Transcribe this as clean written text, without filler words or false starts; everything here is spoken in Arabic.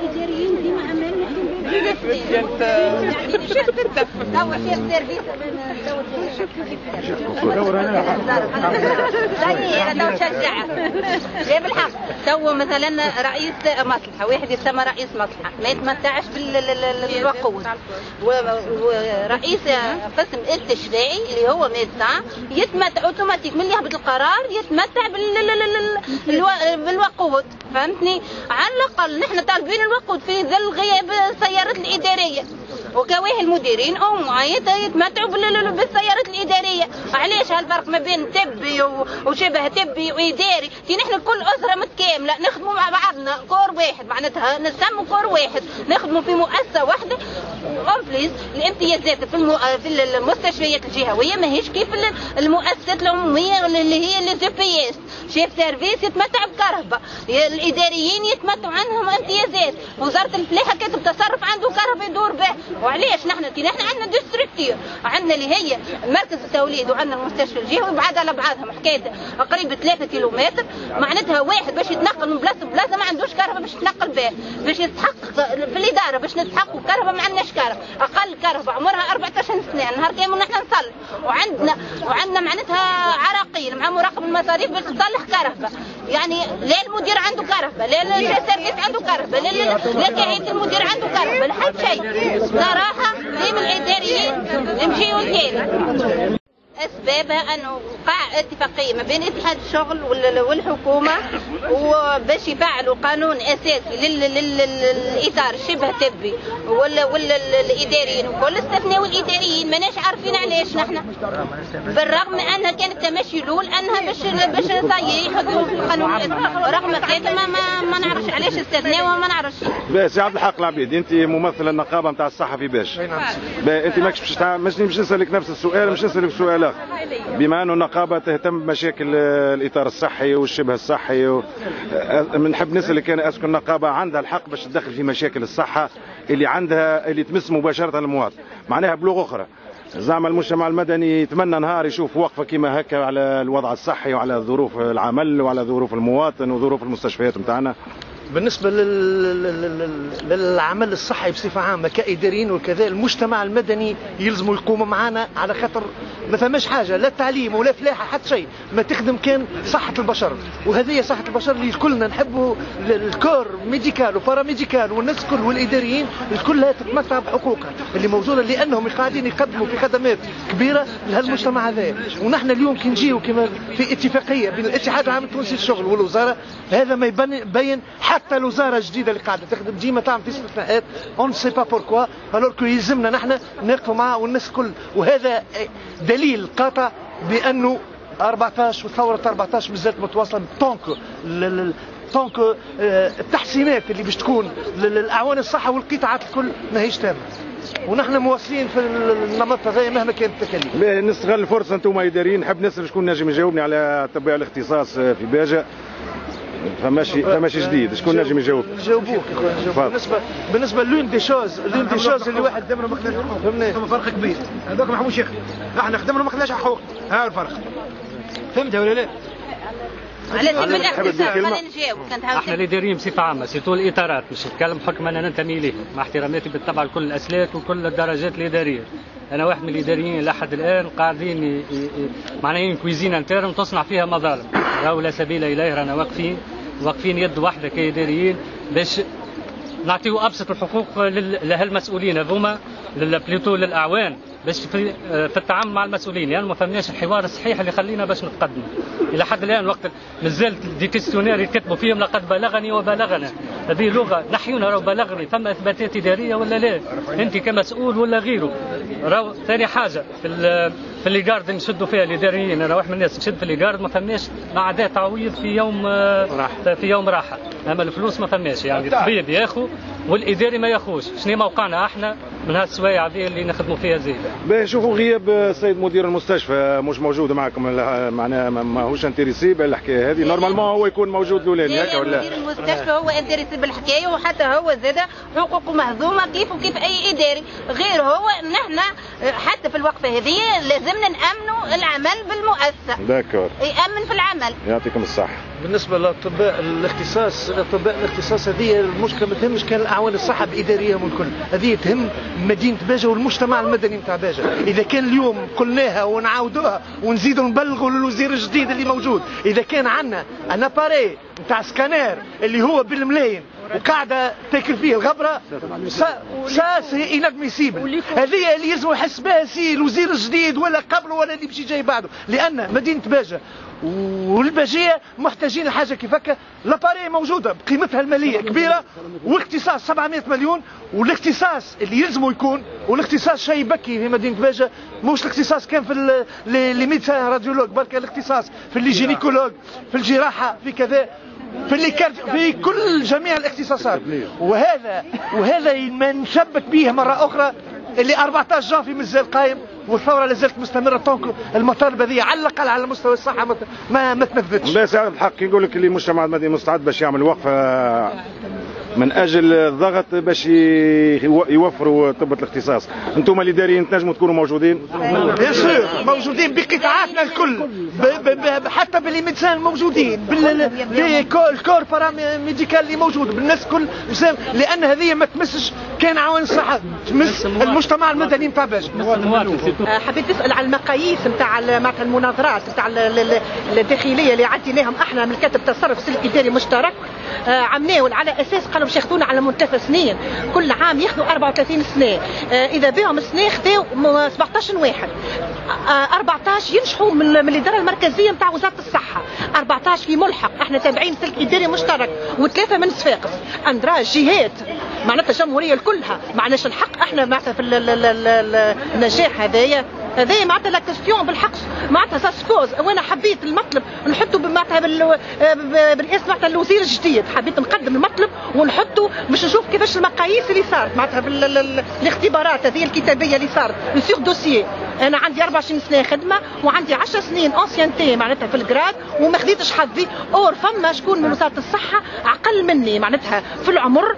الاداريين ديما عمالين يحكوا انا نشجعك بالحق. تو مثلا رئيس مصلحه واحد يسمى رئيس مصلحه ما يتمتعش بالوقود، ورئيس قسم التشريعي اللي هو ميدسان يتمتع اوتوماتيك من يهبط القرار يتمتع بالوقود. فهمتني؟ على الاقل نحن طالبين الوقود في ظل غياب السيارات الاداريه، وكواهي المديرين او معايده يتمتعوا بالسيارات الاداريه. علاش هالفرق ما بين طبي وشبه طبي واداري؟ نحن كل اسره متكامله نخدموا مع بعضنا كور واحد، معناتها نسموا كور واحد نخدموا في مؤسسه واحده. وأمبليس الامتيازات في المستشفيات الجهويه ماهيش كيف المؤسسات العموميه اللي هي لي زي بي اس. شيف سيرفيس يتمتع بكهرباء، الاداريين يتمتعوا عنهم امتيازات، وزاره الفلاحه كاتب تصرف عنده كهرباء يدور به. وعلاش نحن عندنا ديستركتير، عندنا اللي هي مركز التوليد وعندنا المستشفى الجهوي بعاد على بعضهم حكايه قريب 3 كيلومتر. معناتها واحد باش يتنقل من بلاصه لبلاصه ما عندوش كهرباء باش يتنقل به، باش يستحق في الاداره باش نستحقوا كهرباء ما عندناش كهرباء. اقل كهرباء عمرها 14 سنه نهار كامل نحن نصلي، وعندنا معناتها عراقيل مع مراقب المصاريف باش تصلح كهرباء. يعني لا المدير عنده كهرباء، لا السيرفيس عنده كهرباء، لا كعيد المدير عنده كهرباء، لا حد شيء. صراحه ديما الاداريين يمشيوا لكينا. اسبابها انه وقع اتفاقيه ما بين اتحاد الشغل والحكومه وباش يفعلوا قانون اساسي للاطار الشبه طبي والاداريين وكل استثناء الاداريين. ماناش عارفين علاش نحن، بالرغم من انها كانت تمشي الاول انها باش يحطوا في القانون، رغم كذا ما نعرفش علاش استثناء وما نعرفش. سي عبد الحق العبيد، انت ممثله النقابه نتاع الصحه في باش. انت ماكش باش نسالك نفس السؤال، مش نسالك سؤال. بما أن النقابة تهتم بمشاكل الإطار الصحي والشبه الصحي نحب نسألك أنا، أسكن النقابة عندها الحق باش تدخل في مشاكل الصحة اللي تمس مباشرة المواطن؟ معناها بلغة أخرى زعما المجتمع المدني يتمنى نهار يشوف وقفة كما هكا على الوضع الصحي وعلى ظروف العمل وعلى ظروف المواطن وظروف المستشفيات نتاعنا. بالنسبة للعمل الصحي بصفة عامة كإداريين وكذا، المجتمع المدني يلزموا يقوموا معنا، على خاطر ما فماش حاجة لا تعليم ولا فلاحة حتى شيء ما تخدم كان صحة البشر. وهذه صحة البشر اللي كلنا نحبوا الكور ميديكال وباراميديكال والناس الكل والإداريين الكلها تتمتع بحقوقها اللي موجودة، لأنهم قاعدين يقدموا في خدمات كبيرة لهالمجتمع هذا. ونحن اليوم كي نجيو كما في اتفاقية بين الاتحاد العام التونسي للشغل والوزارة، هذا ما يبين حتى الوزاره الجديده اللي قاعده تخدم ديما تعمل في استثناءات اون سي با بوركوا، الوغ كو يلزمنا نحن نقفوا معها والناس الكل. وهذا دليل قاطع بانه 14 وثوره 14 مازالت متواصله طونك التحسينات اللي باش تكون للاعوان الصحه والقطاعات الكل ماهيش تامه، ونحن مواصلين في النمط هذا مهما كانت التكاليف. نستغل الفرصه انتم اداريين، نحب نسال شكون نجم يجاوبني على تبع الاختصاص في باجة. فماشي جديد، شكون نجم يجاوب؟ نجاوبوك بالنسبه لون دي شوز اللي واحد خدمنا ما خدناش حقوق، فرق كبير. هذوك ما حموش يخدم، احنا خدمنا ما خدناش حقوق، ها الفرق. فهمت ولا لا؟ احنا الاداريين بصفه عامه سيتو الاطارات، مش نتكلم بحكم انا ننتمي ليه، مع احتراماتي بالطبع لكل الاسلاك وكل الدرجات الاداريه. انا واحد من الاداريين لحد الان قاعدين معناها كويزين انترن تصنع فيها مظالم، راهو لا سبيل اليه. رانا واقفين يد واحده كاداريين باش نعطيو ابسط الحقوق لهالمسؤولين هذوما، بليتو للاعوان، باش في التعامل مع المسؤولين. يعني ما فهمناش الحوار الصحيح اللي يخلينا باش نتقدم. الى حد الان وقت مازال دي كيستيونير يكتبوا فيهم لقد بلغني وبلغنا، هذه لغه نحيونا راهو بلغني، ثم اثباتات اداريه ولا لا؟ انت كمسؤول ولا غيره؟ راهو ثاني حاجه في اللي جارد نشدوا فيها الاداريين، انا واحد من الناس نشد في اللي جارد ما فهمناش مع تعويض في يوم راحه، اما الفلوس ما فهمناش. يعني الطبيب ياخذ والاداري ما ياخذش. شنو موقعنا احنا من هالسوايع هذه اللي نخدموا فيها زيد. باهي نشوفوا غياب السيد مدير المستشفى مش موجود معكم، معناها ماهوش انتريسي بالحكايه هذه. نورمالمون هو يكون موجود الاولاني هكا ولا؟ مدير المستشفى هو انتريسي بالحكايه، وحتى هو زاد حقوقه مهضومه كيف وكيف اي اداري غير هو. نحن حتى في الوقفه هذه لازمنا نامنوا العمل بالمؤسسه. داكور. يامن في العمل. يعطيكم الصحه. بالنسبه للاطباء الاختصاص هذه المشكله ما تهمش كان الاعوان الصحه باداريهم والكل، هذه تهم مدينه باجه والمجتمع المدني نتاع باجه. اذا كان اليوم قلناها ونعاودوها ونزيدوا نبلغوا للوزير الجديد اللي موجود، اذا كان عندنا ان اباري نتاع سكانير اللي هو بالملايين وقاعده تاكل فيه الغبره سي انادميسيبل. هذه اللي يلزم يحس بها سي الوزير الجديد ولا قبله ولا اللي باش يجي بعده، لان مدينه باجه والباجيه محتاجين لحاجه كيف هكا. لاباري موجوده بقيمتها الماليه كبيره واختصاص 700 مليون، والاختصاص اللي يلزمه يكون، والاختصاص شيء بكي في مدينه باجه، مش الاختصاص كان في لي ميدسان راديولوج، برك الاختصاص في اللي جينيكولوج، في الجراحه، في كذا، في كل جميع الاختصاصات. وهذا ما نشبك به مره اخرى اللي 14 جانفي مازال قايم والثوره لازالت مستمره. طونك المطالب هذه على الاقل على مستوى الصحه ما تنفذتش. بس الحق يقول لك اللي المجتمع المدني مستعد باش يعمل وقفه من اجل الضغط باش يوفروا طب الاختصاص. انتم الاداريين تنجموا تكونوا موجودين؟ بيان سور موجودين بقطاعاتنا الكل، حتى باللي ميدسان موجودين، بالكور باراميديكال اللي موجود، بالناس الكل، لان هذه ما تمسش كان عوان الصحه، تمس المجتمع المدني نتاع باجه. حبيت نسال على المقاييس نتاع معناتها المناظرات نتاع الداخليه اللي عديناهم احنا من كاتب تصرف سلك اداري مشترك، عملناه على اساس قالوا باش ياخذونا على مدة 3 سنين، كل عام ياخذوا 34 سنه، اذا بهم سنه خذوا 17 واحد، 14 ينجحوا من الاداره المركزيه نتاع وزاره الصحه، 14 في ملحق، احنا تابعين سلك اداري مشترك، وثلاثه من صفاقس، اندراج جهات معناتها الجمهوريه كلها، معناش الحق احنا معناتها في النجاح هذايا معناتها لا كيستيون بالحق معناتها ساسبوز. وانا حبيت المطلب نحطه معناتها بالرئاسه معناتها الوزير الجديد، حبيت نقدم المطلب ونحطه باش نشوف كيفاش المقاييس اللي صارت معناتها في الاختبارات هذه الكتابيه اللي صارت سيغ دوسيي. انا عندي 24 سنه خدمه وعندي 10 سنين انسيانتي معناتها في الجراد وما خديتش حظي، اور فما شكون من وزاره الصحه اقل مني معناتها في العمر